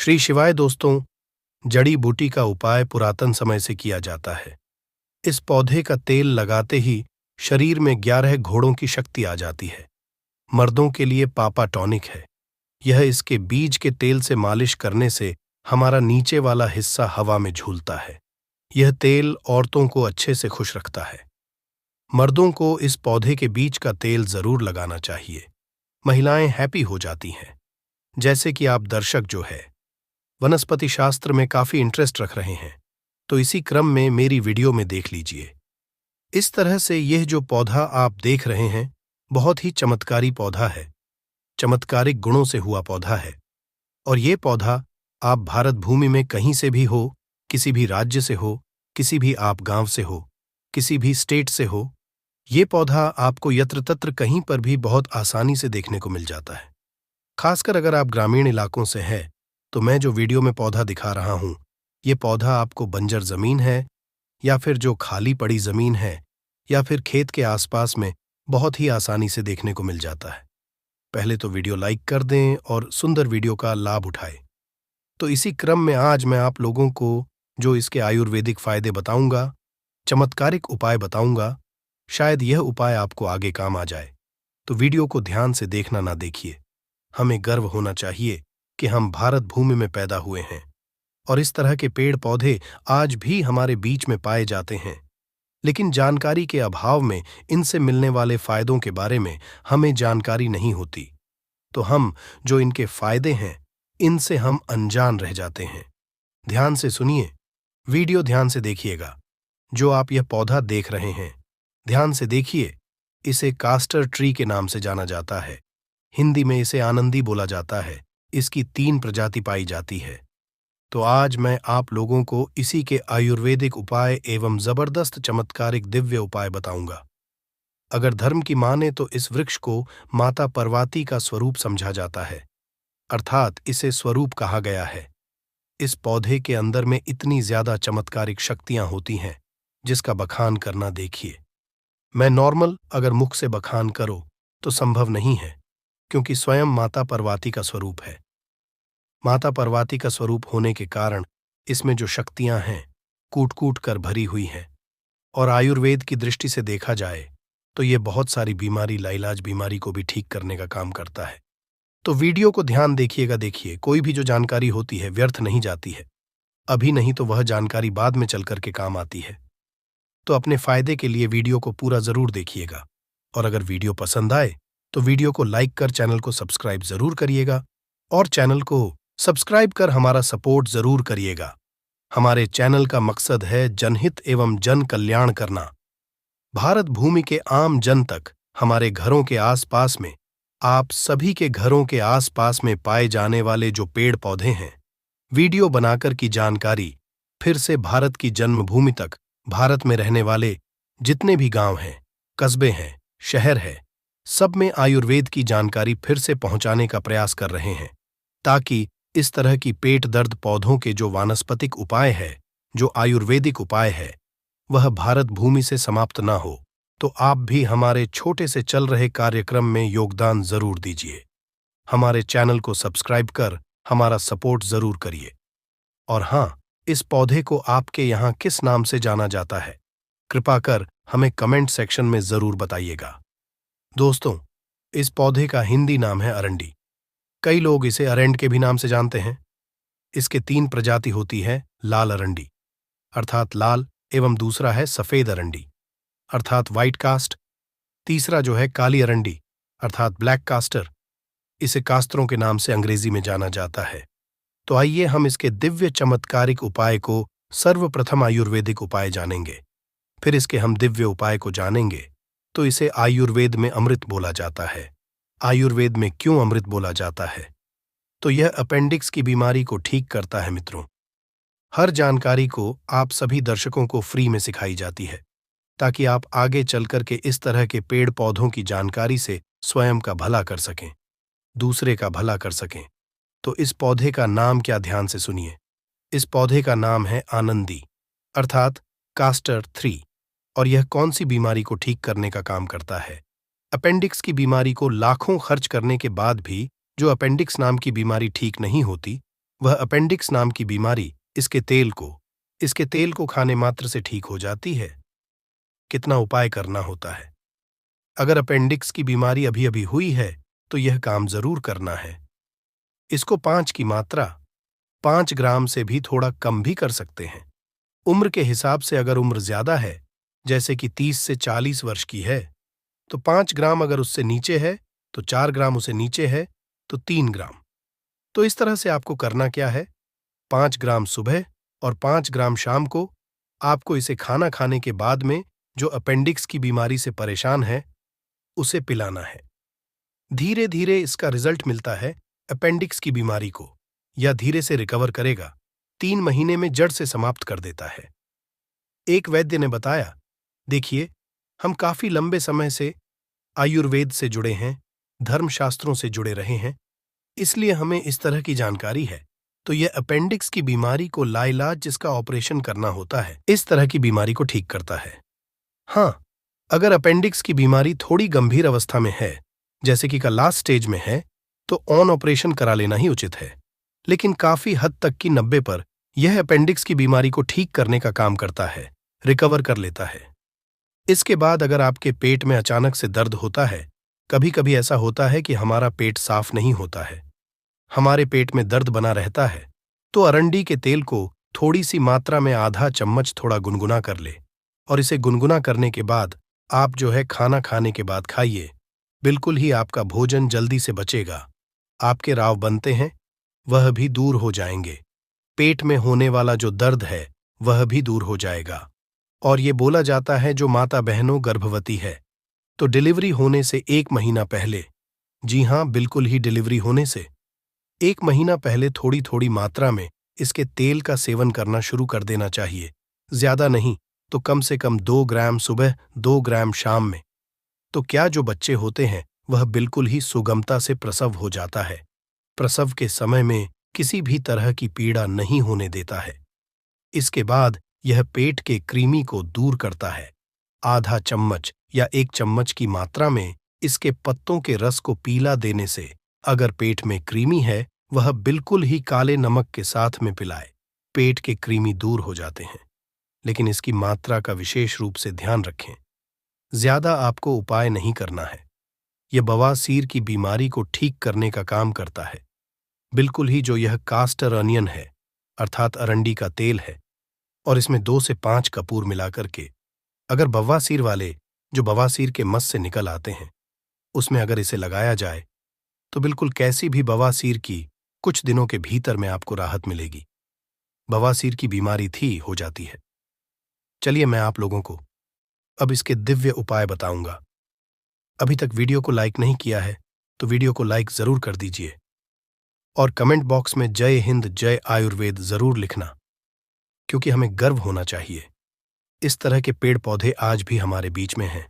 श्री शिवाय दोस्तों, जड़ी बूटी का उपाय पुरातन समय से किया जाता है। इस पौधे का तेल लगाते ही शरीर में 11 घोड़ों की शक्ति आ जाती है। मर्दों के लिए पापा टॉनिक है। यह इसके बीज के तेल से मालिश करने से हमारा नीचे वाला हिस्सा हवा में झूलता है। यह तेल औरतों को अच्छे से खुश रखता है। मर्दों को इस पौधे के बीज का तेल जरूर लगाना चाहिए। महिलाएं हैप्पी हो जाती हैं। जैसे कि आप दर्शक जो है वनस्पति शास्त्र में काफी इंटरेस्ट रख रहे हैं, तो इसी क्रम में मेरी वीडियो में देख लीजिए। इस तरह से यह जो पौधा आप देख रहे हैं बहुत ही चमत्कारी पौधा है। चमत्कारिक गुणों से हुआ पौधा है। और ये पौधा आप भारत भूमि में कहीं से भी हो, किसी भी राज्य से हो, किसी भी आप गांव से हो, किसी भी स्टेट से हो, ये पौधा आपको यत्र तत्र कहीं पर भी बहुत आसानी से देखने को मिल जाता है। खासकर अगर आप ग्रामीण इलाकों से हैं, तो मैं जो वीडियो में पौधा दिखा रहा हूं, ये पौधा आपको बंजर जमीन है या फिर जो खाली पड़ी जमीन है या फिर खेत के आसपास में बहुत ही आसानी से देखने को मिल जाता है। पहले तो वीडियो लाइक कर दें और सुंदर वीडियो का लाभ उठाएं। तो इसी क्रम में आज मैं आप लोगों को जो इसके आयुर्वेदिक फायदे बताऊंगा, चमत्कारिक उपाय बताऊंगा, शायद यह उपाय आपको आगे काम आ जाए। तो वीडियो को ध्यान से देखना ना देखिए। हमें गर्व होना चाहिए कि हम भारत भूमि में पैदा हुए हैं और इस तरह के पेड़ पौधे आज भी हमारे बीच में पाए जाते हैं। लेकिन जानकारी के अभाव में इनसे मिलने वाले फायदों के बारे में हमें जानकारी नहीं होती, तो हम जो इनके फायदे हैं इनसे हम अनजान रह जाते हैं। ध्यान से सुनिए, वीडियो ध्यान से देखिएगा। जो आप यह पौधा देख रहे हैं ध्यान से देखिए। इसे कास्टर ट्री के नाम से जाना जाता है। हिंदी में इसे आनंदी बोला जाता है। इसकी 3 प्रजाति पाई जाती है। तो आज मैं आप लोगों को इसी के आयुर्वेदिक उपाय एवं जबरदस्त चमत्कारिक दिव्य उपाय बताऊंगा। अगर धर्म की माने तो इस वृक्ष को माता पार्वती का स्वरूप समझा जाता है, अर्थात इसे स्वरूप कहा गया है। इस पौधे के अंदर में इतनी ज्यादा चमत्कारिक शक्तियां होती हैं जिसका बखान करना देखिए। मैं नॉर्मल अगर मुख से बखान करो तो संभव नहीं है, क्योंकि स्वयं माता पार्वती का स्वरूप है। माता पार्वती का स्वरूप होने के कारण इसमें जो शक्तियां हैं कूट कूट कर भरी हुई हैं। और आयुर्वेद की दृष्टि से देखा जाए तो ये बहुत सारी बीमारी लाइलाज बीमारी को भी ठीक करने का काम करता है। तो वीडियो को ध्यान देखिएगा। देखिए, कोई भी जो जानकारी होती है व्यर्थ नहीं जाती है। अभी नहीं तो वह जानकारी बाद में चल करके काम आती है। तो अपने फायदे के लिए वीडियो को पूरा जरूर देखिएगा। और अगर वीडियो पसंद आए तो वीडियो को लाइक कर चैनल को सब्सक्राइब जरूर करिएगा। और चैनल को सब्सक्राइब कर हमारा सपोर्ट जरूर करिएगा। हमारे चैनल का मकसद है जनहित एवं जन कल्याण करना। भारत भूमि के आम जन तक हमारे घरों के आसपास में, आप सभी के घरों के आसपास में पाए जाने वाले जो पेड़ पौधे हैं, वीडियो बनाकर की जानकारी फिर से भारत की जन्मभूमि तक, भारत में रहने वाले जितने भी गांव हैं, कस्बे हैं, शहर है, सब में आयुर्वेद की जानकारी फिर से पहुंचाने का प्रयास कर रहे हैं, ताकि इस तरह की पेट दर्द पौधों के जो वानस्पतिक उपाय है, जो आयुर्वेदिक उपाय है, वह भारत भूमि से समाप्त ना हो। तो आप भी हमारे छोटे से चल रहे कार्यक्रम में योगदान जरूर दीजिए। हमारे चैनल को सब्सक्राइब कर हमारा सपोर्ट जरूर करिए। और हाँ, इस पौधे को आपके यहाँ किस नाम से जाना जाता है, कृपा कर हमें कमेंट सेक्शन में जरूर बताइएगा। दोस्तों, इस पौधे का हिंदी नाम है अरंडी। कई लोग इसे अरेंड के भी नाम से जानते हैं। इसके 3 प्रजाति होती है। लाल अरंडी अर्थात लाल, एवं दूसरा है सफेद अरंडी अर्थात व्हाइट कास्ट, तीसरा जो है काली अरंडी अर्थात ब्लैक कास्टर। इसे कास्त्रों के नाम से अंग्रेजी में जाना जाता है। तो आइए हम इसके दिव्य चमत्कारिक उपाय को सर्वप्रथम आयुर्वेदिक उपाय जानेंगे। फिर इसके हम दिव्य उपाय को जानेंगे। तो इसे आयुर्वेद में अमृत बोला जाता है। आयुर्वेद में क्यों अमृत बोला जाता है? तो यह अपेंडिक्स की बीमारी को ठीक करता है। मित्रों, हर जानकारी को आप सभी दर्शकों को फ्री में सिखाई जाती है, ताकि आप आगे चलकर के इस तरह के पेड़ पौधों की जानकारी से स्वयं का भला कर सकें, दूसरे का भला कर सकें। तो इस पौधे का नाम क्या, ध्यान से सुनिए। इस पौधे का नाम है आनंदी अर्थात कास्टर 3। और यह कौन सी बीमारी को ठीक करने का काम करता है? अपेंडिक्स की बीमारी को लाखों खर्च करने के बाद भी जो अपेंडिक्स नाम की बीमारी ठीक नहीं होती, वह अपेंडिक्स नाम की बीमारी इसके तेल को खाने मात्र से ठीक हो जाती है। कितना उपाय करना होता है। अगर अपेंडिक्स की बीमारी अभी अभी हुई है तो यह काम जरूर करना है। इसको 5 की मात्रा 5 ग्राम से भी थोड़ा कम भी कर सकते हैं। उम्र के हिसाब से अगर उम्र ज्यादा है, जैसे कि 30 से 40 वर्ष की है, तो 5 ग्राम, अगर उससे नीचे है तो 4 ग्राम, उसे नीचे है तो 3 ग्राम। तो इस तरह से आपको करना क्या है, 5 ग्राम सुबह और 5 ग्राम शाम को आपको इसे खाना खाने के बाद में जो अपेंडिक्स की बीमारी से परेशान है उसे पिलाना है। धीरे धीरे इसका रिजल्ट मिलता है। अपेंडिक्स की बीमारी को या धीरे से रिकवर करेगा, 3 महीने में जड़ से समाप्त कर देता है। एक वैद्य ने बताया, देखिए, हम काफी लंबे समय से आयुर्वेद से जुड़े हैं, धर्मशास्त्रों से जुड़े रहे हैं, इसलिए हमें इस तरह की जानकारी है। तो यह अपेंडिक्स की बीमारी को लाइलाज जिसका ऑपरेशन करना होता है, इस तरह की बीमारी को ठीक करता है। हाँ, अगर अपेंडिक्स की बीमारी थोड़ी गंभीर अवस्था में है, जैसे कि का लास्ट स्टेज में है, तो ऑन ऑपरेशन करा लेना ही उचित है। लेकिन काफी हद तक की 90 पर यह अपेंडिक्स की बीमारी को ठीक करने का काम करता है, रिकवर कर लेता है। इसके बाद अगर आपके पेट में अचानक से दर्द होता है, कभी कभी ऐसा होता है कि हमारा पेट साफ नहीं होता है, हमारे पेट में दर्द बना रहता है, तो अरंडी के तेल को थोड़ी सी मात्रा में आधा चम्मच थोड़ा गुनगुना कर ले, और इसे गुनगुना करने के बाद आप जो है खाना खाने के बाद खाइए। बिल्कुल ही आपका भोजन जल्दी से बचेगा, आपके राव बनते हैं वह भी दूर हो जाएंगे, पेट में होने वाला जो दर्द है वह भी दूर हो जाएगा। और ये बोला जाता है, जो माता बहनों गर्भवती है तो डिलीवरी होने से 1 महीना पहले, जी हां, बिल्कुल ही डिलीवरी होने से 1 महीना पहले थोड़ी थोड़ी मात्रा में इसके तेल का सेवन करना शुरू कर देना चाहिए। ज्यादा नहीं तो कम से कम 2 ग्राम सुबह, 2 ग्राम शाम में। तो क्या जो बच्चे होते हैं वह बिल्कुल ही सुगमता से प्रसव हो जाता है। प्रसव के समय में किसी भी तरह की पीड़ा नहीं होने देता है। इसके बाद यह पेट के कृमि को दूर करता है। आधा चम्मच या 1 चम्मच की मात्रा में इसके पत्तों के रस को पीला देने से अगर पेट में कृमि है, वह बिल्कुल ही काले नमक के साथ में पिलाए, पेट के कृमि दूर हो जाते हैं। लेकिन इसकी मात्रा का विशेष रूप से ध्यान रखें। ज्यादा आपको उपाय नहीं करना है। यह बवासीर की बीमारी को ठीक करने का काम करता है। बिल्कुल ही जो यह कास्टर अनियन है, अर्थात अरंडी का तेल है, और इसमें 2 से 5 कपूर मिलाकर के अगर बवासीर वाले जो बवासीर के मस से निकल आते हैं उसमें अगर इसे लगाया जाए तो बिल्कुल कैसी भी बवासीर की कुछ दिनों के भीतर में आपको राहत मिलेगी। बवासीर की बीमारी थी हो जाती है। चलिए मैं आप लोगों को अब इसके दिव्य उपाय बताऊंगा। अभी तक वीडियो को लाइक नहीं किया है तो वीडियो को लाइक जरूर कर दीजिए, और कमेंट बॉक्स में जय हिंद जय आयुर्वेद जरूर लिखना, क्योंकि हमें गर्व होना चाहिए। इस तरह के पेड़ पौधे आज भी हमारे बीच में हैं,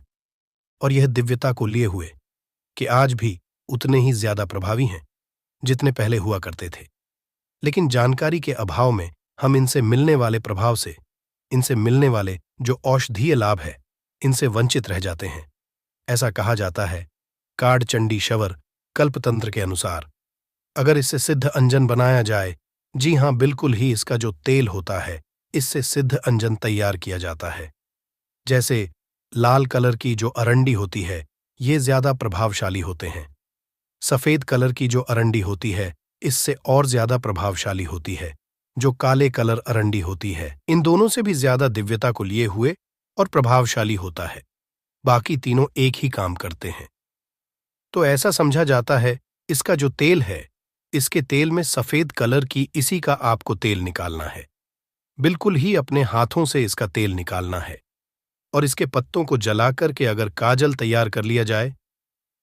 और यह दिव्यता को लिए हुए कि आज भी उतने ही ज्यादा प्रभावी हैं जितने पहले हुआ करते थे। लेकिन जानकारी के अभाव में हम इनसे मिलने वाले प्रभाव से, इनसे मिलने वाले जो औषधीय लाभ है, इनसे वंचित रह जाते हैं। ऐसा कहा जाता है, काढ़ चंडी शवर कल्पतंत्र के अनुसार अगर इससे सिद्ध अंजन बनाया जाए, जी हां, बिल्कुल ही इसका जो तेल होता है इससे सिद्ध अंजन तैयार किया जाता है। जैसे लाल कलर की जो अरंडी होती है ये ज्यादा प्रभावशाली होते हैं। सफेद कलर की जो अरंडी होती है इससे और ज्यादा प्रभावशाली होती है। जो काले कलर अरंडी होती है इन दोनों से भी ज्यादा दिव्यता को लिए हुए और प्रभावशाली होता है। बाकी तीनों एक ही काम करते हैं। तो ऐसा समझा जाता है इसका जो तेल है, इसके तेल में सफेद कलर की इसी का आपको तेल निकालना है। बिल्कुल ही अपने हाथों से इसका तेल निकालना है, और इसके पत्तों को जलाकर के अगर काजल तैयार कर लिया जाए,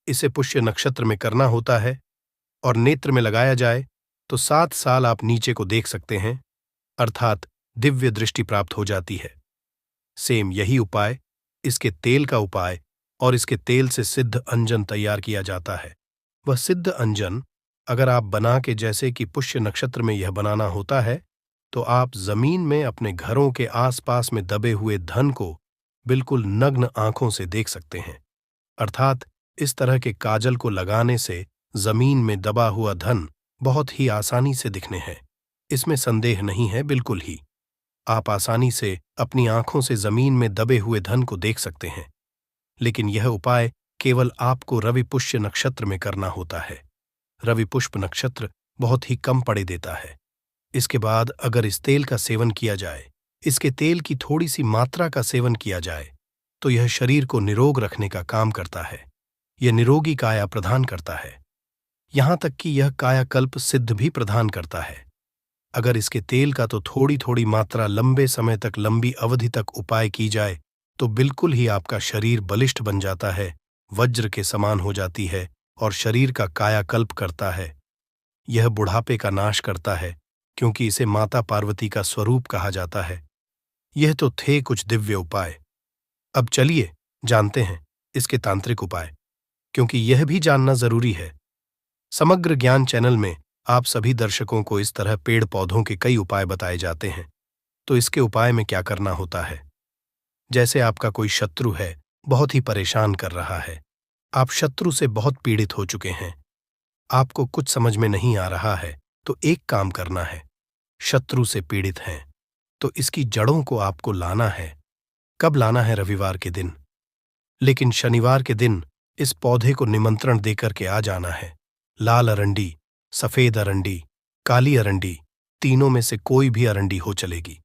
इसे पुष्य नक्षत्र में करना होता है, और नेत्र में लगाया जाए तो 7 साल आप नीचे को देख सकते हैं, अर्थात दिव्य दृष्टि प्राप्त हो जाती है। सेम यही उपाय, इसके तेल का उपाय, और इसके तेल से सिद्ध अंजन तैयार किया जाता है। वह सिद्ध अंजन अगर आप बना के, जैसे कि पुष्य नक्षत्र में यह बनाना होता है, तो आप जमीन में अपने घरों के आसपास में दबे हुए धन को बिल्कुल नग्न आंखों से देख सकते हैं। अर्थात इस तरह के काजल को लगाने से जमीन में दबा हुआ धन बहुत ही आसानी से दिखने हैं। इसमें संदेह नहीं है, बिल्कुल ही। आप आसानी से अपनी आंखों से जमीन में दबे हुए धन को देख सकते हैं, लेकिन यह उपाय केवल आपको रवि पुष्य नक्षत्र में करना होता है। रवि पुष्प नक्षत्र बहुत ही कम पड़े देता है। इसके बाद अगर इस तेल का सेवन किया जाए, इसके तेल की थोड़ी सी मात्रा का सेवन किया जाए, तो यह शरीर को निरोग रखने का काम करता है। यह निरोगी काया प्रदान करता है, यहां तक कि यह कायाकल्प सिद्ध भी प्रदान करता है। अगर इसके तेल का तो थोड़ी थोड़ी मात्रा लंबे समय तक, लंबी अवधि तक उपाय की जाए, तो बिल्कुल ही आपका शरीर बलिष्ठ बन जाता है, वज्र के समान हो जाती है और शरीर का कायाकल्प करता है। यह बुढ़ापे का नाश करता है, क्योंकि इसे माता पार्वती का स्वरूप कहा जाता है। यह तो थे कुछ दिव्य उपाय। अब चलिए जानते हैं इसके तांत्रिक उपाय, क्योंकि यह भी जानना जरूरी है। समग्र ज्ञान चैनल में आप सभी दर्शकों को इस तरह पेड़ पौधों के कई उपाय बताए जाते हैं। तो इसके उपाय में क्या करना होता है? जैसे आपका कोई शत्रु है, बहुत ही परेशान कर रहा है, आप शत्रु से बहुत पीड़ित हो चुके हैं, आपको कुछ समझ में नहीं आ रहा है, तो एक काम करना है। शत्रु से पीड़ित हैं तो इसकी जड़ों को आपको लाना है। कब लाना है? रविवार के दिन। लेकिन शनिवार के दिन इस पौधे को निमंत्रण देकर के आ जाना है। लाल अरंडी, सफेद अरंडी, काली अरंडी, तीनों में से कोई भी अरंडी हो चलेगी।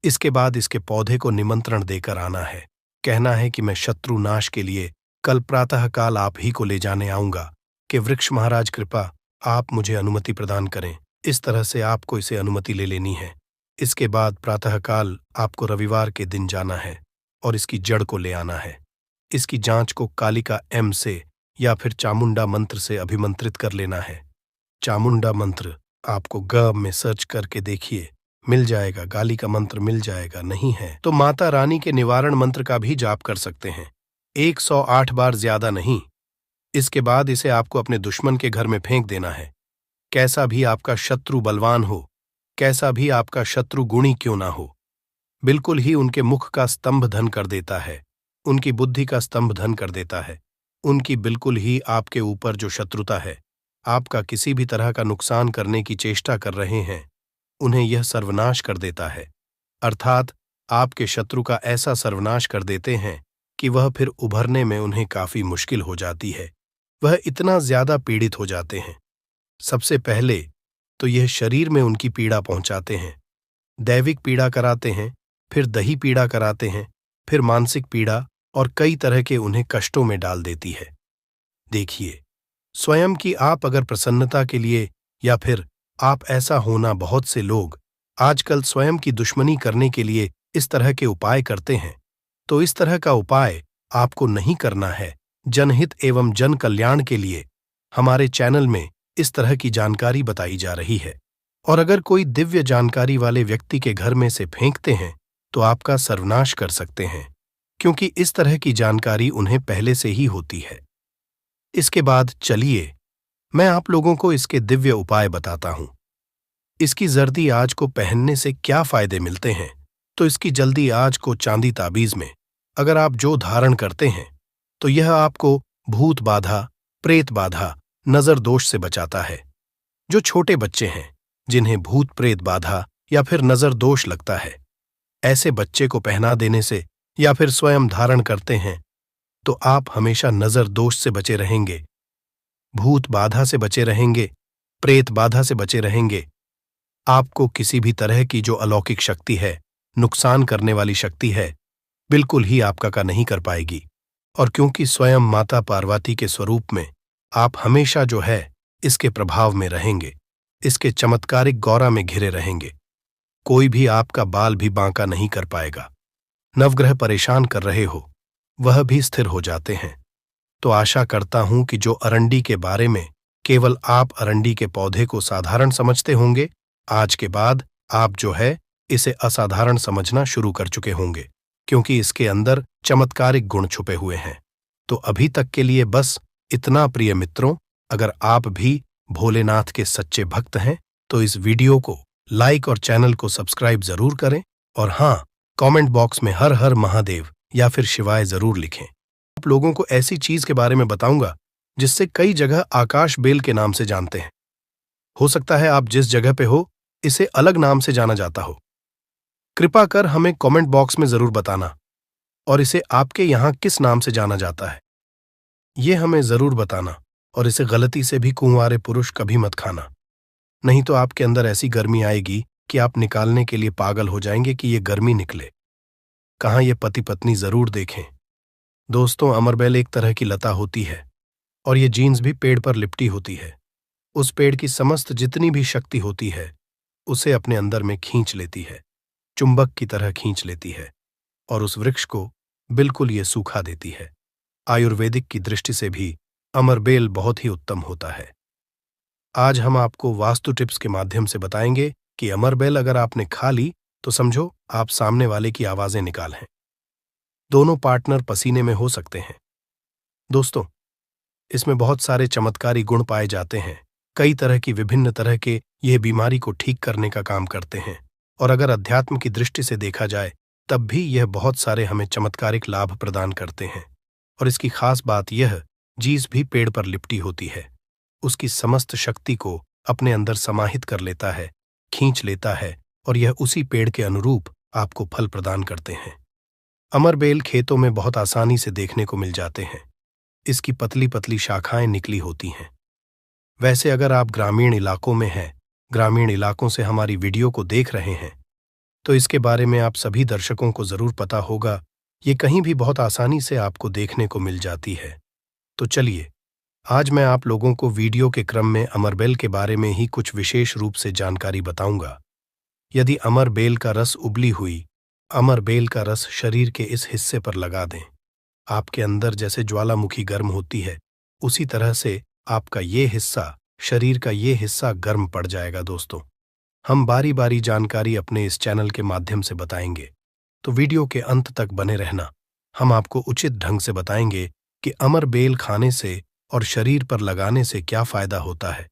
इसके बाद इसके पौधे को निमंत्रण देकर आना है। कहना है कि मैं शत्रु नाश के लिए कल प्रातःकाल आप ही को ले जाने आऊंगा, कि वृक्ष महाराज कृपा आप मुझे अनुमति प्रदान करें। इस तरह से आपको इसे अनुमति ले लेनी है। इसके बाद प्रातःकाल आपको रविवार के दिन जाना है और इसकी जड़ को ले आना है। इसकी जांच को कालिका एम से या फिर चामुंडा मंत्र से अभिमंत्रित कर लेना है। चामुंडा मंत्र आपको ग में सर्च करके देखिए, मिल जाएगा। गाली का मंत्र मिल जाएगा। नहीं है तो माता रानी के निवारण मंत्र का भी जाप कर सकते हैं, 108 बार, ज्यादा नहीं। इसके बाद इसे आपको अपने दुश्मन के घर में फेंक देना है। कैसा भी आपका शत्रु बलवान हो, कैसा भी आपका शत्रु गुणी क्यों ना हो, बिल्कुल ही उनके मुख का स्तंभ धन कर देता है, उनकी बुद्धि का स्तंभ धन कर देता है। उनकी बिल्कुल ही आपके ऊपर जो शत्रुता है, आपका किसी भी तरह का नुकसान करने की चेष्टा कर रहे हैं, उन्हें यह सर्वनाश कर देता है। अर्थात आपके शत्रु का ऐसा सर्वनाश कर देते हैं कि वह फिर उभरने में उन्हें काफी मुश्किल हो जाती है। वह इतना ज्यादा पीड़ित हो जाते हैं। सबसे पहले तो यह शरीर में उनकी पीड़ा पहुंचाते हैं, दैविक पीड़ा कराते हैं, फिर दही पीड़ा कराते हैं, फिर मानसिक पीड़ा और कई तरह के उन्हें कष्टों में डाल देती है। देखिए, स्वयं की आप अगर प्रसन्नता के लिए या फिर आप ऐसा होना, बहुत से लोग आजकल स्वयं की दुश्मनी करने के लिए इस तरह के उपाय करते हैं, तो इस तरह का उपाय आपको नहीं करना है। जनहित एवं जन कल्याण के लिए हमारे चैनल में इस तरह की जानकारी बताई जा रही है, और अगर कोई दिव्य जानकारी वाले व्यक्ति के घर में से फेंकते हैं तो आपका सर्वनाश कर सकते हैं, क्योंकि इस तरह की जानकारी उन्हें पहले से ही होती है। इसके बाद चलिए मैं आप लोगों को इसके दिव्य उपाय बताता हूं। इसकी जर्दी आज को पहनने से क्या फायदे मिलते हैं? तो इसकी जल्दी आज को चांदी ताबीज में अगर आप जो धारण करते हैं, तो यह आपको भूत बाधा, प्रेत बाधा, नजर दोष से बचाता है। जो छोटे बच्चे हैं जिन्हें भूत प्रेत बाधा या फिर नजर दोष लगता है, ऐसे बच्चे को पहना देने से या फिर स्वयं धारण करते हैं तो आप हमेशा नजर दोष से बचे रहेंगे, भूत बाधा से बचे रहेंगे, प्रेत बाधा से बचे रहेंगे। आपको किसी भी तरह की जो अलौकिक शक्ति है, नुकसान करने वाली शक्ति है, बिल्कुल ही आपका का नहीं कर पाएगी। और क्योंकि स्वयं माता पार्वती के स्वरूप में आप हमेशा जो है इसके प्रभाव में रहेंगे, इसके चमत्कारिक गौरा में घिरे रहेंगे, कोई भी आपका बाल भी बांका नहीं कर पाएगा। नवग्रह परेशान कर रहे हो, वह भी स्थिर हो जाते हैं। तो आशा करता हूं कि जो अरंडी के बारे में केवल आप अरंडी के पौधे को साधारण समझते होंगे, आज के बाद आप जो है इसे असाधारण समझना शुरू कर चुके होंगे, क्योंकि इसके अंदर चमत्कारिक गुण छुपे हुए हैं। तो अभी तक के लिए बस इतना प्रिय मित्रों, अगर आप भी भोलेनाथ के सच्चे भक्त हैं तो इस वीडियो को लाइक और चैनल को सब्सक्राइब जरूर करें, और हाँ, कमेंट बॉक्स में हर हर महादेव या फिर शिवाय जरूर लिखें। आप लोगों को ऐसी चीज के बारे में बताऊंगा जिससे कई जगह आकाश बेल के नाम से जानते हैं। हो सकता है आप जिस जगह पे हो इसे अलग नाम से जाना जाता हो? कृपा कर हमें कमेंट बॉक्स में जरूर बताना। और इसे आपके यहाँ किस नाम से जाना जाता है, ये हमें जरूर बताना। और इसे गलती से भी कुंवारे पुरुष कभी मत खाना, नहीं तो आपके अंदर ऐसी गर्मी आएगी कि आप निकालने के लिए पागल हो जाएंगे कि ये गर्मी निकले। कहाँ ये पति पत्नी जरूर देखें। दोस्तों, अमरबेल एक तरह की लता होती है और ये जीन्स भी पेड़ पर लिपटी होती है। उस पेड़ की समस्त जितनी भी शक्ति होती है उसे अपने अंदर में खींच लेती है, चुंबक की तरह खींच लेती है और उस वृक्ष को बिल्कुल ये सूखा देती है। आयुर्वेदिक की दृष्टि से भी अमरबेल बहुत ही उत्तम होता है। आज हम आपको वास्तु टिप्स के माध्यम से बताएंगे कि अमरबेल अगर आपने खा ली तो समझो आप सामने वाले की आवाजें निकाल हैं। दोनों पार्टनर पसीने में हो सकते हैं। दोस्तों, इसमें बहुत सारे चमत्कारी गुण पाए जाते हैं। कई तरह की विभिन्न तरह के यह बीमारी को ठीक करने का काम करते हैं और अगर अध्यात्म की दृष्टि से देखा जाए तब भी यह बहुत सारे हमें चमत्कारिक लाभ प्रदान करते हैं। और इसकी खास बात यह, जीस भी पेड़ पर लिपटी होती है, उसकी समस्त शक्ति को अपने अंदर समाहित कर लेता है, खींच लेता है और यह उसी पेड़ के अनुरूप आपको फल प्रदान करते हैं। अमरबेल खेतों में बहुत आसानी से देखने को मिल जाते हैं। इसकी पतली पतली शाखाएं निकली होती हैं। वैसे अगर आप ग्रामीण इलाकों में हैं, ग्रामीण इलाकों से हमारी वीडियो को देख रहे हैं, तो इसके बारे में आप सभी दर्शकों को जरूर पता होगा। ये कहीं भी बहुत आसानी से आपको देखने को मिल जाती है। तो चलिए, आज मैं आप लोगों को वीडियो के क्रम में अमरबेल के बारे में ही कुछ विशेष रूप से जानकारी बताऊंगा। यदि अमरबेल का रस उबली हुई अमरबेल का रस शरीर के इस हिस्से पर लगा दें, आपके अंदर जैसे ज्वालामुखी गर्म होती है, उसी तरह से आपका ये हिस्सा, शरीर का ये हिस्सा गर्म पड़ जाएगा। दोस्तों, हम बारी बारी जानकारी अपने इस चैनल के माध्यम से बताएंगे, तो वीडियो के अंत तक बने रहना। हम आपको उचित ढंग से बताएंगे कि अमरबेल खाने से और शरीर पर लगाने से क्या फायदा होता है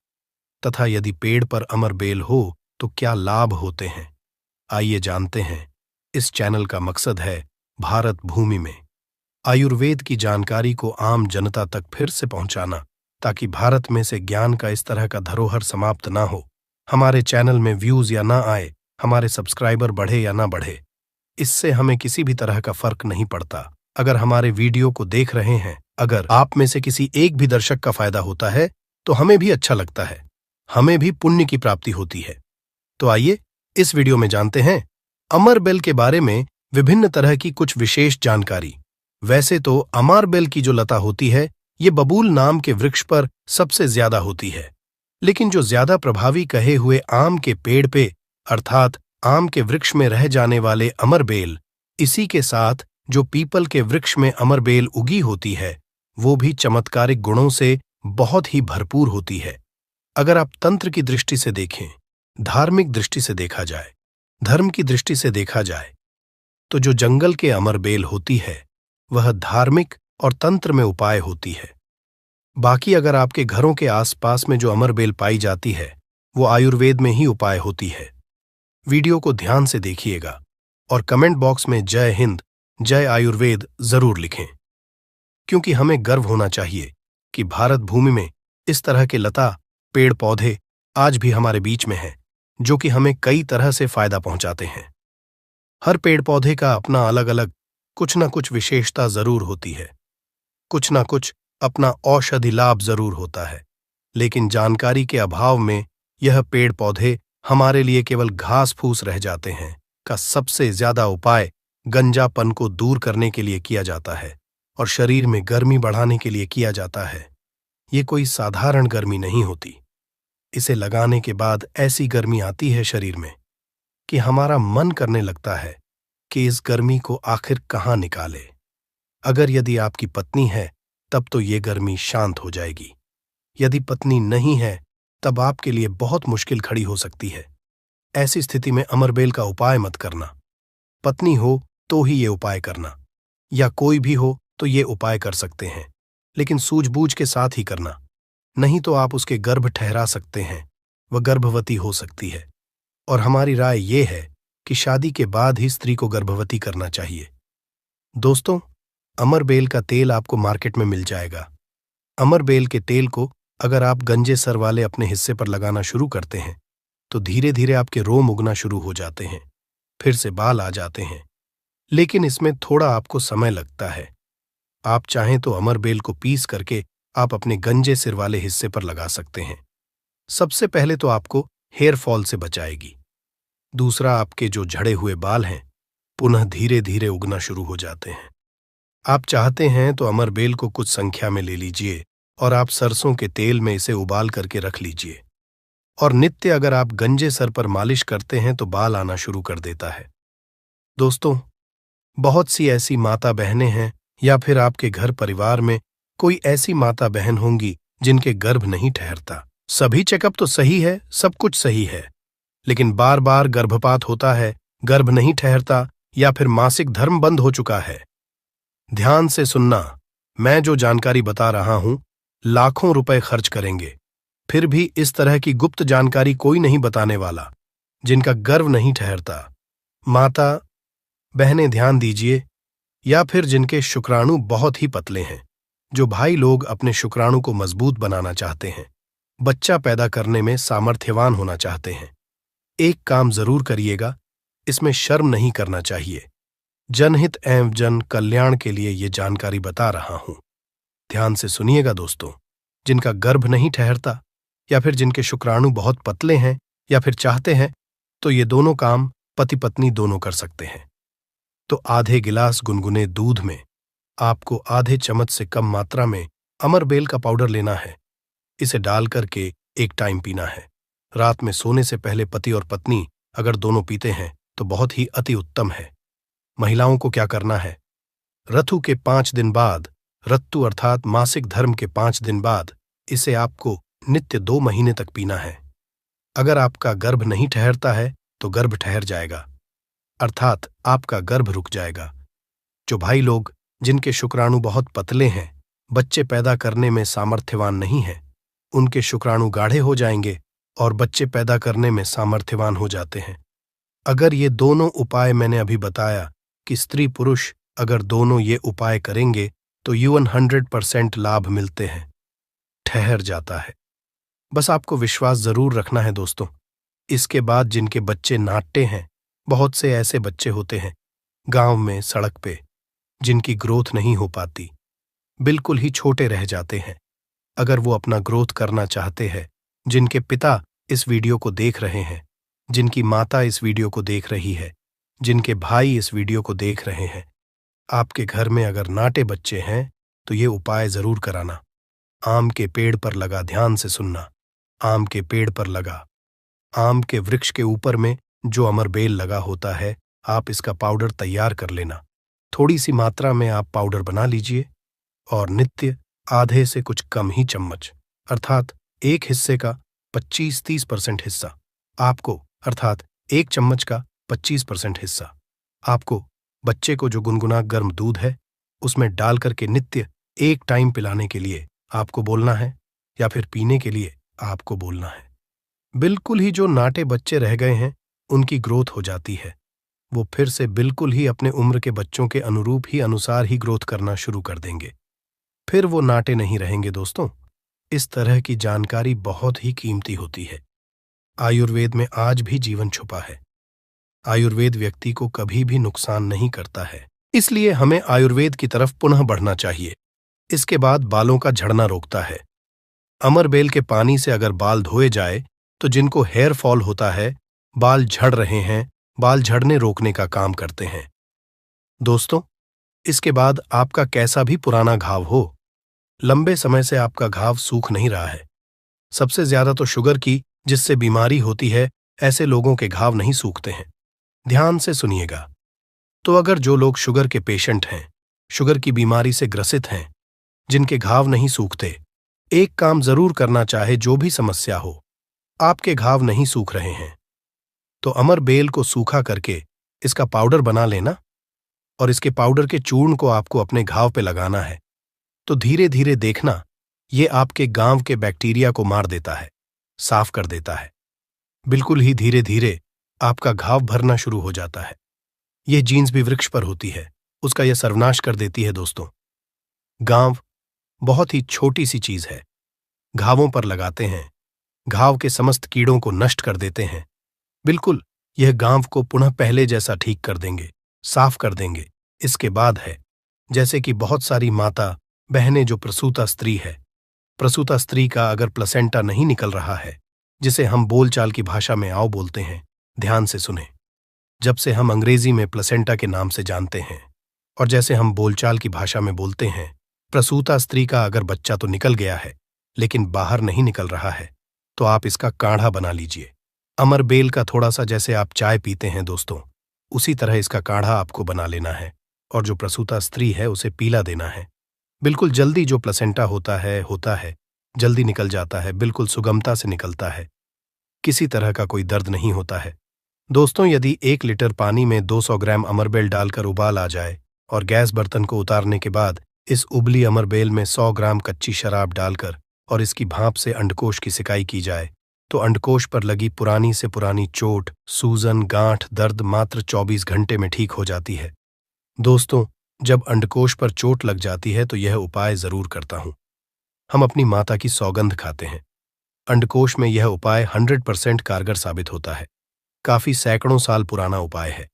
तथा यदि पेड़ पर अमरबेल हो तो क्या लाभ होते हैं। आइए जानते हैं। इस चैनल का मकसद है भारत भूमि में आयुर्वेद की जानकारी को आम जनता तक फिर से पहुंचाना, ताकि भारत में से ज्ञान का इस तरह का धरोहर समाप्त ना हो। हमारे चैनल में व्यूज या ना आए, हमारे सब्सक्राइबर बढ़े या ना बढ़े, इससे हमें किसी भी तरह का फर्क नहीं पड़ता। अगर हमारे वीडियो को देख रहे हैं, अगर आप में से किसी एक भी दर्शक का फायदा होता है तो हमें भी अच्छा लगता है, हमें भी पुण्य की प्राप्ति होती है। तो आइए इस वीडियो में जानते हैं अमरबेल के बारे में विभिन्न तरह की कुछ विशेष जानकारी। वैसे तो अमरबेल की जो लता होती है ये बबूल नाम के वृक्ष पर सबसे ज्यादा होती है, लेकिन जो ज्यादा प्रभावी कहे हुए आम के पेड़ पे अर्थात आम के वृक्ष में रह जाने वाले अमरबेल, इसी के साथ जो पीपल के वृक्ष में अमरबेल उगी होती है, वो भी चमत्कारिक गुणों से बहुत ही भरपूर होती है। अगर आप तंत्र की दृष्टि से देखें, धार्मिक दृष्टि से देखा जाए, धर्म की दृष्टि से देखा जाए, तो जो जंगल के अमरबेल होती है वह धार्मिक और तंत्र में उपाय होती है। बाकी अगर आपके घरों के आसपास में जो अमरबेल पाई जाती है वो आयुर्वेद में ही उपाय होती है। वीडियो को ध्यान से देखिएगा और कमेंट बॉक्स में जय हिंद, जय आयुर्वेद जरूर लिखें, क्योंकि हमें गर्व होना चाहिए कि भारत भूमि में इस तरह के लता, पेड़ पौधे आज भी हमारे बीच में हैं, जो कि हमें कई तरह से फायदा पहुंचाते हैं। हर पेड़ पौधे का अपना अलग अलग कुछ न कुछ विशेषता जरूर होती है, कुछ न कुछ अपना औषधि लाभ जरूर होता है, लेकिन जानकारी के अभाव में यह पेड़ पौधे हमारे लिए केवल घास फूस रह जाते हैं। का सबसे ज्यादा उपाय गंजापन को दूर करने के लिए किया जाता है और शरीर में गर्मी बढ़ाने के लिए किया जाता है। ये कोई साधारण गर्मी नहीं होती। इसे लगाने के बाद ऐसी गर्मी आती है शरीर में कि हमारा मन करने लगता है कि इस गर्मी को आखिर कहाँ निकाले। अगर यदि आपकी पत्नी है तब तो ये गर्मी शांत हो जाएगी, यदि पत्नी नहीं है तब आपके लिए बहुत मुश्किल खड़ी हो सकती है। ऐसी स्थिति में अमरबेल का उपाय मत करना। पत्नी हो तो ही ये उपाय करना, या कोई भी हो तो ये उपाय कर सकते हैं, लेकिन सूझबूझ के साथ ही करना, नहीं तो आप उसके गर्भ ठहरा सकते हैं, वह गर्भवती हो सकती है। और हमारी राय ये है कि शादी के बाद ही स्त्री को गर्भवती करना चाहिए। दोस्तों, अमरबेल का तेल आपको मार्केट में मिल जाएगा। अमरबेल के तेल को अगर आप गंजे सर वाले अपने हिस्से पर लगाना शुरू करते हैं तो धीरे धीरे आपके रोम उगना शुरू हो जाते हैं, फिर से बाल आ जाते हैं। लेकिन इसमें थोड़ा आपको समय लगता है। आप चाहें तो अमरबेल को पीस करके आप अपने गंजे सिर वाले हिस्से पर लगा सकते हैं। सबसे पहले तो आपको हेयर फॉल से बचाएगी। दूसरा, आपके जो झड़े हुए बाल हैं पुनः धीरे धीरे उगना शुरू हो जाते हैं। आप चाहते हैं तो अमरबेल को कुछ संख्या में ले लीजिए और आप सरसों के तेल में इसे उबाल करके रख लीजिए। और नित्य अगर आप गंजे सर पर मालिश करते हैं तो बाल आना शुरू कर देता है। दोस्तों, बहुत सी ऐसी माता बहनें हैं या फिर आपके घर परिवार में कोई ऐसी माता बहन होंगी जिनके गर्भ नहीं ठहरता। सभी चेकअप तो सही है, सब कुछ सही है, लेकिन बार बार गर्भपात होता है, गर्भ नहीं ठहरता या फिर मासिक धर्म बंद हो चुका है। ध्यान से सुनना, मैं जो जानकारी बता रहा हूं लाखों रुपए खर्च करेंगे, फिर भी इस तरह की गुप्त जानकारी कोई नहीं बताने वाला। जिनका गर्भ नहीं ठहरता, माता बहनें ध्यान दीजिए, या फिर जिनके शुक्राणु बहुत ही पतले हैं, जो भाई लोग अपने शुक्राणु को मजबूत बनाना चाहते हैं, बच्चा पैदा करने में सामर्थ्यवान होना चाहते हैं, एक काम जरूर करिएगा, इसमें शर्म नहीं करना चाहिए। जनहित एवं जन कल्याण के लिए ये जानकारी बता रहा हूं। ध्यान से सुनिएगा दोस्तों, जिनका गर्भ नहीं ठहरता या फिर जिनके शुक्राणु बहुत पतले हैं या फिर चाहते हैं, तो ये दोनों काम पति पत्नी दोनों कर सकते हैं। तो आधे गिलास गुनगुने दूध में आपको आधे चम्मच से कम मात्रा में अमरबेल का पाउडर लेना है। इसे डाल करके एक टाइम पीना है। रात में सोने से पहले पति और पत्नी अगर दोनों पीते हैं तो बहुत ही अति उत्तम है। महिलाओं को क्या करना है, ऋतु के 5 दिन बाद, ऋतु अर्थात मासिक धर्म के 5 दिन बाद इसे आपको नित्य 2 महीने तक पीना है। अगर आपका गर्भ नहीं ठहरता है तो गर्भ ठहर जाएगा, अर्थात आपका गर्भ रुक जाएगा। जो भाई लोग जिनके शुक्राणु बहुत पतले हैं, बच्चे पैदा करने में सामर्थ्यवान नहीं हैं, उनके शुक्राणु गाढ़े हो जाएंगे और बच्चे पैदा करने में सामर्थ्यवान हो जाते हैं। अगर ये दोनों उपाय मैंने अभी बताया कि स्त्री पुरुष अगर दोनों ये उपाय करेंगे तो यौवन 100% लाभ मिलते हैं, ठहर जाता है। बस आपको विश्वास जरूर रखना है दोस्तों। इसके बाद जिनके बच्चे नाट्य हैं, बहुत से ऐसे बच्चे होते हैं गांव में, सड़क पे, जिनकी ग्रोथ नहीं हो पाती, बिल्कुल ही छोटे रह जाते हैं। अगर वो अपना ग्रोथ करना चाहते हैं, जिनके पिता इस वीडियो को देख रहे हैं, जिनकी माता इस वीडियो को देख रही है, जिनके भाई इस वीडियो को देख रहे हैं, आपके घर में अगर नाटे बच्चे हैं तो ये उपाय जरूर कराना। आम के पेड़ पर लगा, ध्यान से सुनना, आम के पेड़ पर लगा, आम के वृक्ष के ऊपर में जो अमरबेल लगा होता है, आप इसका पाउडर तैयार कर लेना। थोड़ी सी मात्रा में आप पाउडर बना लीजिए और नित्य आधे से कुछ कम ही चम्मच, अर्थात एक हिस्से का 25-30% हिस्सा आपको, अर्थात एक चम्मच का 25% हिस्सा आपको बच्चे को जो गुनगुना गर्म दूध है उसमें डाल करके नित्य एक टाइम पिलाने के लिए आपको बोलना है, या फिर पीने के लिए आपको बोलना है। बिल्कुल ही जो नाटे बच्चे रह गए हैं उनकी ग्रोथ हो जाती है, वो फिर से बिल्कुल ही अपने उम्र के बच्चों के अनुरूप ही अनुसार ही ग्रोथ करना शुरू कर देंगे, फिर वो नाटे नहीं रहेंगे। दोस्तों, इस तरह की जानकारी बहुत ही कीमती होती है। आयुर्वेद में आज भी जीवन छुपा है। आयुर्वेद व्यक्ति को कभी भी नुकसान नहीं करता है, इसलिए हमें आयुर्वेद की तरफ पुनः बढ़ना चाहिए। इसके बाद बालों का झड़ना रोकता है। अमरबेल के पानी से अगर बाल धोए जाए तो जिनको हेयर फॉल होता है, बाल झड़ रहे हैं, बाल झड़ने रोकने का काम करते हैं। दोस्तों, इसके बाद आपका कैसा भी पुराना घाव हो, लंबे समय से आपका घाव सूख नहीं रहा है, सबसे ज्यादा तो शुगर की जिससे बीमारी होती है, ऐसे लोगों के घाव नहीं सूखते हैं। ध्यान से सुनिएगा। तो अगर जो लोग शुगर के पेशेंट हैं, शुगर की बीमारी से ग्रसित हैं, जिनके घाव नहीं सूखते, एक काम जरूर करना चाहे, जो भी समस्या हो, आपके घाव नहीं सूख रहे हैं तो अमरबेल को सूखा करके इसका पाउडर बना लेना और इसके पाउडर के चूर्ण को आपको अपने घाव पे लगाना है। तो धीरे धीरे देखना, ये आपके गांव के बैक्टीरिया को मार देता है, साफ कर देता है। बिल्कुल ही धीरे धीरे आपका घाव भरना शुरू हो जाता है। यह जीन्स भी वृक्ष पर होती है, उसका यह सर्वनाश कर देती है। दोस्तों, गांव बहुत ही छोटी सी चीज है, घावों पर लगाते हैं, घाव के समस्त कीड़ों को नष्ट कर देते हैं। बिल्कुल, यह गांव को पुनः पहले जैसा ठीक कर देंगे, साफ कर देंगे। इसके बाद है, जैसे कि बहुत सारी माता बहनें जो प्रसूता स्त्री है, प्रसूता स्त्री का अगर प्लेसेंटा नहीं निकल रहा है, जिसे हम बोलचाल की भाषा में आओ बोलते हैं, ध्यान से सुने। जब से हम अंग्रेजी में प्लेसेंटा के नाम से जानते हैं और जैसे हम बोलचाल की भाषा में बोलते हैं, प्रसूता स्त्री का अगर बच्चा तो निकल गया है लेकिन बाहर नहीं निकल रहा है, तो आप इसका काढ़ा बना लीजिए। अमर बेल का थोड़ा सा जैसे आप चाय पीते हैं दोस्तों, उसी तरह इसका काढ़ा आपको बना लेना है और जो प्रसूता स्त्री है उसे पीला देना है। बिल्कुल जल्दी जो प्लेसेंटा होता है, जल्दी निकल जाता है, बिल्कुल सुगमता से निकलता है, किसी तरह का कोई दर्द नहीं होता है। दोस्तों, यदि 1 लीटर पानी में 200 ग्राम अमरबेल डालकर उबाल आ जाए और गैस बर्तन को उतारने के बाद इस उबली अमरबेल में 100 ग्राम कच्ची शराब डालकर और इसकी भाप से अंडकोश की सिकाई की जाए, तो अंडकोश पर लगी पुरानी से पुरानी चोट, सूजन, गांठ, दर्द मात्र 24 घंटे में ठीक हो जाती है। दोस्तों, जब अंडकोश पर चोट लग जाती है तो यह उपाय जरूर करता हूं। हम अपनी माता की सौगंध खाते हैं। अंडकोश में यह उपाय 100% कारगर साबित होता है। काफी सैकड़ों साल पुराना उपाय है।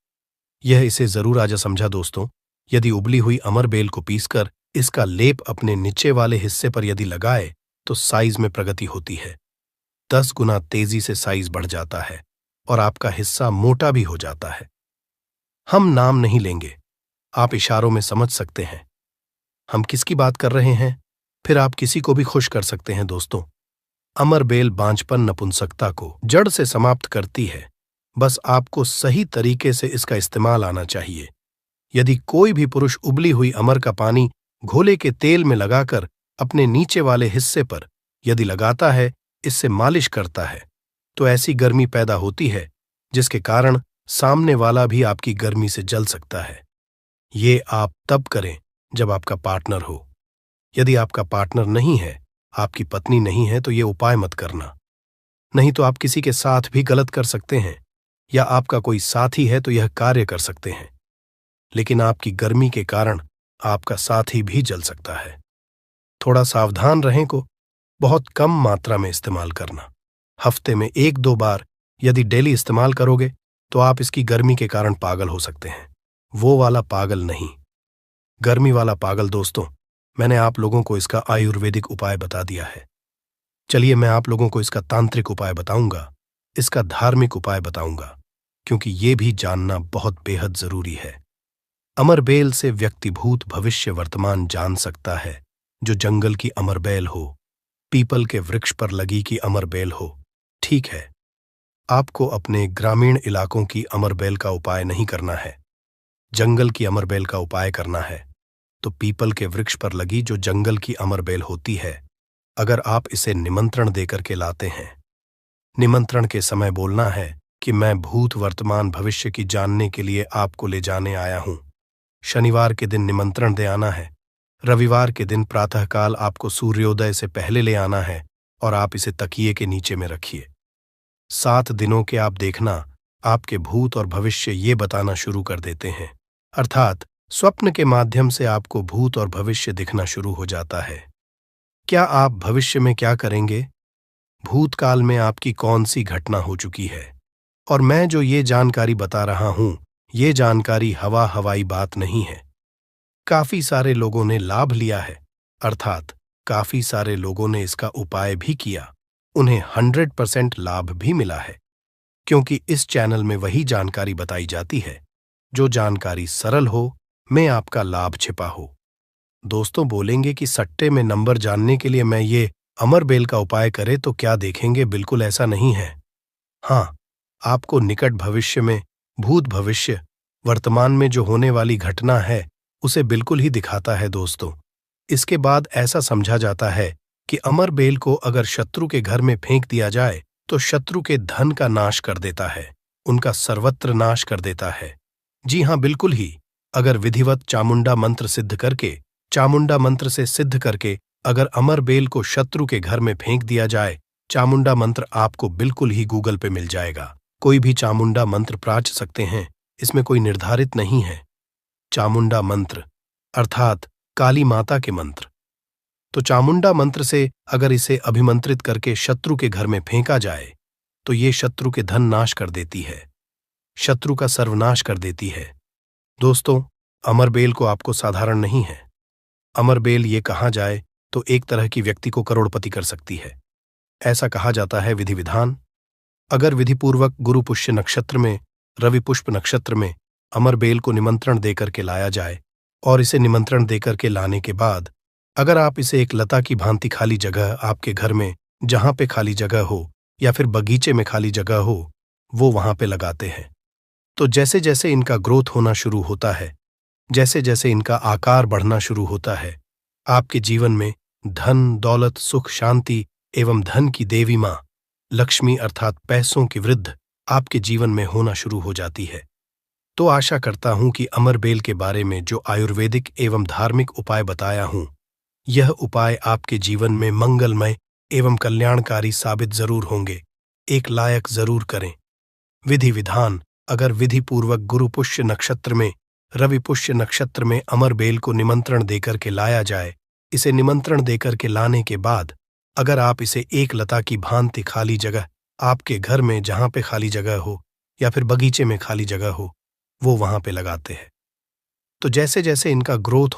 यह इसे जरूर आजा समझा दोस्तों। यदि उबली हुई अमरबेल को पीसकर इसका लेप अपने नीचे वाले हिस्से पर यदि लगाए तो साइज में प्रगति होती है। 10 गुना तेजी से साइज बढ़ जाता है और आपका हिस्सा मोटा भी हो जाता है। हम नाम नहीं लेंगे, आप इशारों में समझ सकते हैं हम किसकी बात कर रहे हैं। फिर आप किसी को भी खुश कर सकते हैं दोस्तों। अमरबेल बांझपन, नपुंसकता को जड़ से समाप्त करती है। बस आपको सही तरीके से इसका इस्तेमाल आना चाहिए। यदि कोई भी पुरुष उबली हुई अमर का पानी घोले के तेल में लगाकर अपने नीचे वाले हिस्से पर यदि लगाता है, इससे मालिश करता है, तो ऐसी गर्मी पैदा होती है जिसके कारण सामने वाला भी आपकी गर्मी से जल सकता है। ये आप तब करें जब आपका पार्टनर हो। यदि आपका पार्टनर नहीं है, आपकी पत्नी नहीं है, तो ये उपाय मत करना। नहीं तो आप किसी के साथ भी गलत कर सकते हैं, या आपका कोई साथी है तो यह कार्य कर सकते हैं, लेकिन आपकी गर्मी के कारण आपका साथी भी जल सकता है। थोड़ा सावधान रहें को बहुत कम मात्रा में इस्तेमाल करना। हफ्ते में 1-2 बार यदि डेली इस्तेमाल करोगे तो आप इसकी गर्मी के कारण पागल हो सकते हैं। वो वाला पागल नहीं, गर्मी वाला पागल। दोस्तों, मैंने आप लोगों को इसका आयुर्वेदिक उपाय बता दिया है। चलिए मैं आप लोगों को इसका तांत्रिक उपाय बताऊंगा, इसका धार्मिक उपाय बताऊंगा, क्योंकि ये भी जानना बहुत बेहद जरूरी है। अमरबेल से व्यक्ति भूत, भविष्य, वर्तमान जान सकता है। जो जंगल की अमरबेल हो, पीपल के वृक्ष पर लगी की अमरबेल हो, ठीक है। आपको अपने ग्रामीण इलाकों की अमरबेल का उपाय नहीं करना है, जंगल की अमरबेल का उपाय करना है। तो पीपल के वृक्ष पर लगी जो जंगल की अमरबेल होती है, अगर आप इसे निमंत्रण देकर के लाते हैं, निमंत्रण के समय बोलना है कि मैं भूत, वर्तमान, भविष्य की जानने के लिए आपको ले जाने आया हूं। शनिवार के दिन निमंत्रण दे आना है, रविवार के दिन प्रातःकाल आपको सूर्योदय से पहले ले आना है और आप इसे तकिए के नीचे में रखिए। 7 दिनों के आप देखना, आपके भूत और भविष्य ये बताना शुरू कर देते हैं, अर्थात स्वप्न के माध्यम से आपको भूत और भविष्य दिखना शुरू हो जाता है। क्या आप भविष्य में क्या करेंगे, भूतकाल में आपकी कौन सी घटना हो चुकी है, और मैं जो ये जानकारी बता रहा हूं, ये जानकारी हवाई बात नहीं है। काफी सारे लोगों ने लाभ लिया है, अर्थात काफी सारे लोगों ने इसका उपाय भी किया, उन्हें 100% लाभ भी मिला है, क्योंकि इस चैनल में वही जानकारी बताई जाती है जो जानकारी सरल हो, में आपका लाभ छिपा हो। दोस्तों बोलेंगे कि सट्टे में नंबर जानने के लिए मैं ये अमरबेल का उपाय करे तो क्या देखेंगे, बिल्कुल ऐसा नहीं है। हाँ, आपको निकट भविष्य में भूत, भविष्य, वर्तमान में जो होने वाली घटना है उसे बिल्कुल ही दिखाता है दोस्तों। इसके बाद ऐसा समझा जाता है कि अमरबेल को अगर शत्रु के घर में फेंक दिया जाए तो शत्रु के धन का नाश कर देता है, उनका सर्वत्र नाश कर देता है। जी हाँ, बिल्कुल ही। अगर विधिवत चामुंडा मंत्र सिद्ध करके, चामुंडा मंत्र से सिद्ध करके अगर अमरबेल को शत्रु के घर में फेंक दिया जाए, चामुंडा मंत्र आपको बिल्कुल ही गूगल पे मिल जाएगा। कोई भी चामुंडा मंत्र प्राच सकते हैं, इसमें कोई निर्धारित नहीं है। चामुंडा मंत्र अर्थात काली माता के मंत्र। तो चामुंडा मंत्र से अगर इसे अभिमंत्रित करके शत्रु के घर में फेंका जाए तो ये शत्रु के धन नाश कर देती है, शत्रु का सर्वनाश कर देती है। दोस्तों, अमरबेल को आपको साधारण नहीं है। अमरबेल ये कहा जाए तो एक तरह की व्यक्ति को करोड़पति कर सकती है। ऐसा कहा जाता है विधि विधान। अगर विधिपूर्वक गुरु पुष्य नक्षत्र में, रवि पुष्प नक्षत्र में अमरबेल को निमंत्रण देकर के लाया जाए और इसे निमंत्रण देकर के लाने के बाद अगर आप इसे एक लता की भांति खाली जगह आपके घर में जहां पे खाली जगह हो या फिर बगीचे में खाली जगह हो, वो वहां पे लगाते हैं, तो जैसे जैसे इनका ग्रोथ होना शुरू होता है, जैसे जैसे इनका आकार बढ़ना शुरू होता है, आपके जीवन में धन, दौलत, सुख, शांति एवं धन की देवी मां लक्ष्मी अर्थात पैसों की वृद्धि आपके जीवन में होना शुरू हो जाती है। तो आशा करता हूं कि अमरबेल के बारे में जो आयुर्वेदिक एवं धार्मिक उपाय बताया हूं, यह उपाय आपके जीवन में मंगलमय एवं कल्याणकारी साबित जरूर होंगे। एक लायक जरूर करें। विधि विधान। अगर विधि पूर्वक गुरु पुष्य नक्षत्र में, रवि पुष्य नक्षत्र में अमरबेल को निमंत्रण देकर के लाया जाए, इसे निमंत्रण देकर के लाने के बाद अगर आप इसे एक लता की भांति खाली जगह आपके घर में जहां पे खाली जगह हो या फिर बगीचे में खाली जगह हो, वो वहां पे लगाते हैं, तो जैसे जैसे इनका ग्रोथ